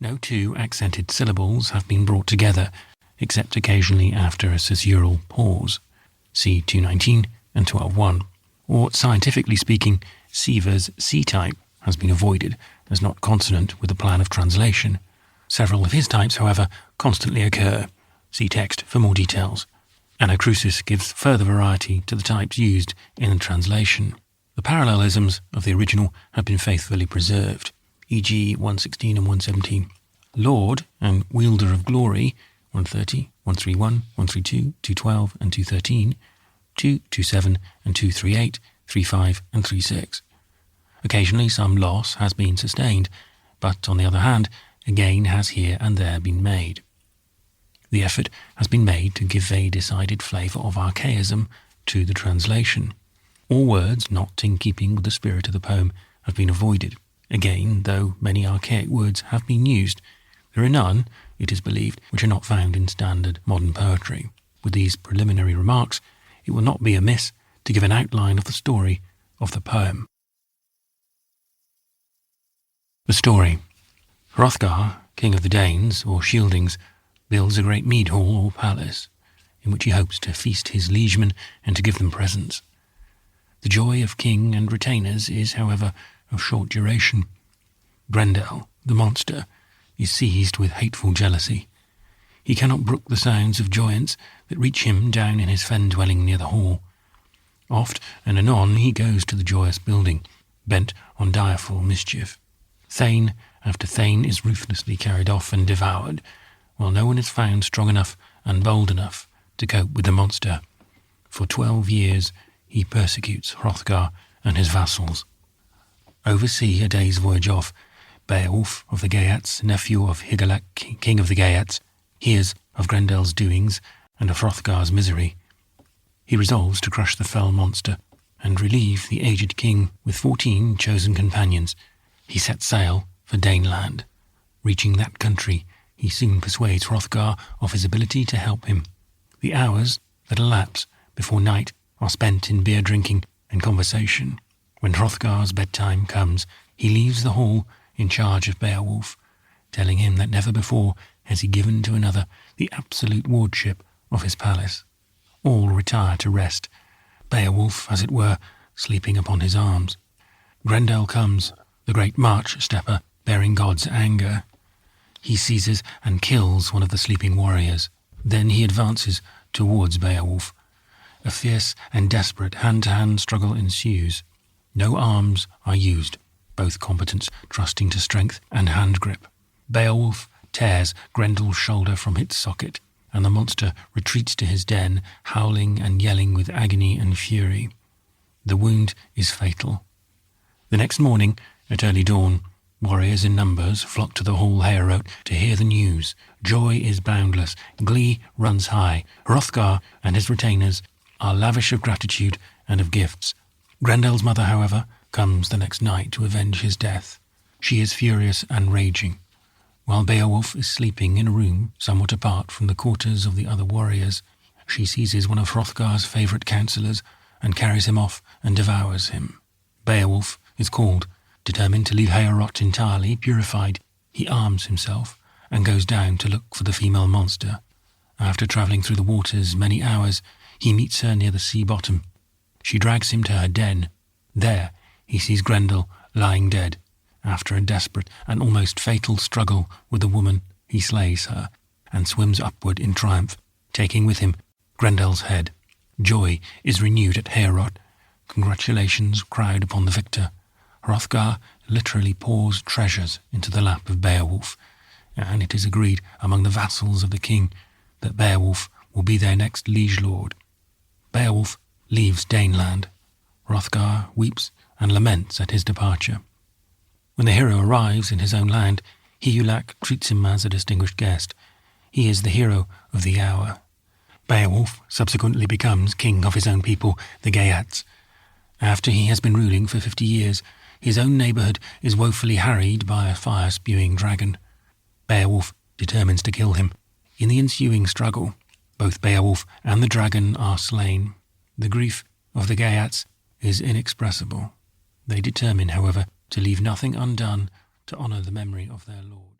No two accented syllables have been brought together, except occasionally after a caesural pause. See 219 and 12.1. Or, scientifically speaking, Siever's C-type has been avoided as not consonant with the plan of translation. Several of his types, however, constantly occur. See text for more details. Anacrusis gives further variety to the types used in the translation. The parallelisms of the original have been faithfully preserved, e.g. 116 and 117. Lord and Wielder of Glory, 130, 131, 132, 212 and 213, 227 and 238, 35 and 36. Occasionally some loss has been sustained, but on the other hand, a gain has here and there been made. The effort has been made to give a decided flavour of archaism to the translation. All words not in keeping with the spirit of the poem have been avoided. Again, though many archaic words have been used, there are none, it is believed, which are not found in standard modern poetry. With these preliminary remarks, it will not be amiss to give an outline of the story of the poem. The story. Hrothgar, king of the Danes, or Shieldings, builds a great mead hall or palace, in which he hopes to feast his liegemen and to give them presents. The joy of king and retainers is, however, of short duration. Grendel, the monster, is seized with hateful jealousy. He cannot brook the sounds of joyance that reach him down in his fen dwelling near the hall. Oft and anon he goes to the joyous building, bent on direful mischief. Thane after Thane is ruthlessly carried off and devoured, while no one is found strong enough and bold enough to cope with the monster. For 12 years he persecutes Hrothgar and his vassals. Oversee a day's voyage off, Beowulf of the Geats, nephew of Hygelac, king of the Geats, hears of Grendel's doings and of Hrothgar's misery. He resolves to crush the fell monster and relieve the aged king with 14 chosen companions. He sets sail for Daneland. Reaching that country, he soon persuades Hrothgar of his ability to help him. The hours that elapse before night are spent in beer drinking and conversation. When Hrothgar's bedtime comes, he leaves the hall in charge of Beowulf, telling him that never before has he given to another the absolute wardship of his palace. All retire to rest, Beowulf, as it were, sleeping upon his arms. Grendel comes, the great march-stepper, bearing God's anger. He seizes and kills one of the sleeping warriors. Then he advances towards Beowulf. A fierce and desperate hand-to-hand struggle ensues. No arms are used, both combatants trusting to strength and hand grip. Beowulf tears Grendel's shoulder from its socket, and the monster retreats to his den, howling and yelling with agony and fury. The wound is fatal. The next morning, at early dawn, warriors in numbers flock to the hall Heorot to hear the news. Joy is boundless, glee runs high. Hrothgar and his retainers are lavish of gratitude and of gifts. Grendel's mother, however, comes the next night to avenge his death. She is furious and raging. While Beowulf is sleeping in a room somewhat apart from the quarters of the other warriors, she seizes one of Hrothgar's favourite counsellors and carries him off and devours him. Beowulf is called. Determined to leave Heorot entirely purified, he arms himself and goes down to look for the female monster. After travelling through the waters many hours, he meets her near the sea bottom. She drags him to her den. There he sees Grendel lying dead. After a desperate and almost fatal struggle with the woman, he slays her and swims upward in triumph, taking with him Grendel's head. Joy is renewed at Heorot. Congratulations crowd upon the victor. Hrothgar literally pours treasures into the lap of Beowulf, and it is agreed among the vassals of the king that Beowulf will be their next liege lord. Beowulf leaves Daneland. Hrothgar weeps and laments at his departure. When the hero arrives in his own land, Heorot treats him as a distinguished guest. He is the hero of the hour. Beowulf subsequently becomes king of his own people, the Geats. After he has been ruling for 50 years, his own neighbourhood is woefully harried by a fire-spewing dragon. Beowulf determines to kill him. In the ensuing struggle, both Beowulf and the dragon are slain. The grief of the Geats is inexpressible. They determine, however, to leave nothing undone to honour the memory of their lord.